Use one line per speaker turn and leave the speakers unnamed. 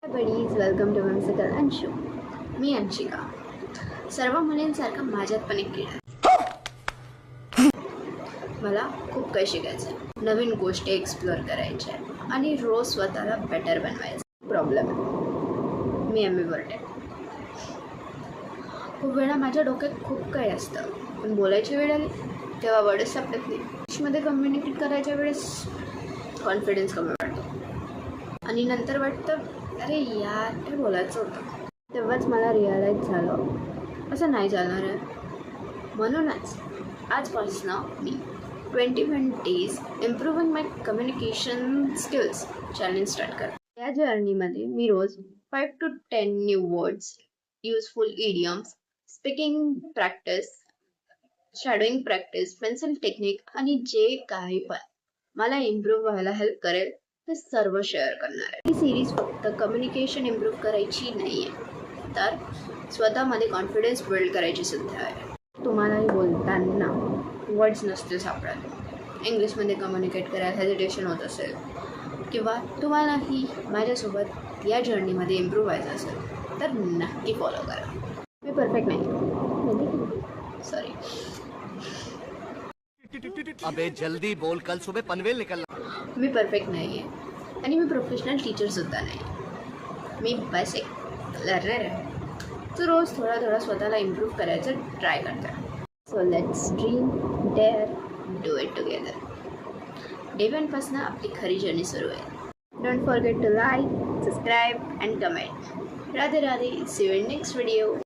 High buddies, welcome to whimsical Anshu. मी अंशिका. सर्व मुलींसारखं माझ्यात पण एक किडा आहे. मला खूप काही शिकायचं आहे, नवीन गोष्टी एक्सप्लोअर करायच्या आहे आणि रोज स्वतःला बेटर बनवायचं. प्रॉब्लेम आहे, मी ॲम्बिव्हर्ट आहे. खूप वेळा माझ्या डोक्यात खूप काही असतं, पण बोलायची वेळ आली तेव्हा वर्डच सापडत नाही. इंग्लिशमध्ये कम्युनिकेट करायच्या वेळेस कॉन्फिडन्स कमी वाटतो आणि नंतर वाटतं अरे यार काय बोलायचं होतं. तेव्हाच मला रिअलाईज झालं असं नाही चालणार आहे. म्हणूनच आजपासून मी 21 days improving my communication skills challenge start करते. या जर्नीमध्ये मी रोज 5 to 10 new words, useful idioms, speaking practice, shadowing practice, pencil technique आणि जे काही पण मला इम्प्रूव्ह व्हायला हेल्प करेल ते सर्व शेअर करणार आहे. ही सिरीज फक्त कम्युनिकेशन इम्प्रूव्ह करायची नाही आहे, तर स्वतःमध्ये कॉन्फिडन्स बिल्ड करायची सुद्धा आहे. तुम्हालाही बोलताना वर्ड्स नसतील सापडत, इंग्लिशमध्ये कम्युनिकेट करायला हेजिटेशन होत असेल किंवा तुम्हालाही माझ्यासोबत या जर्नीमध्ये इम्प्रूव्ह व्हायचं असेल तर नक्की फॉलो करा. मी परफेक्ट नाही, सॉरी.
अबे जल्दी बोल, कल सुबह पनवेल निकलना.
मी परफेक्ट नाही आहे आणि मी प्रोफेशनल टीचरसुद्धा नाही. मी बस एक लर्नर आहे. तो रोज थोडा थोडा स्वतःला इम्प्रूव्ह करायचं ट्राय करते. So let's dream, dare, do it together. Day 1पासून आपली खरी जर्नी सुरू आहे. Don't forget to like, subscribe and comment. Radhe Radhe. See you in next video.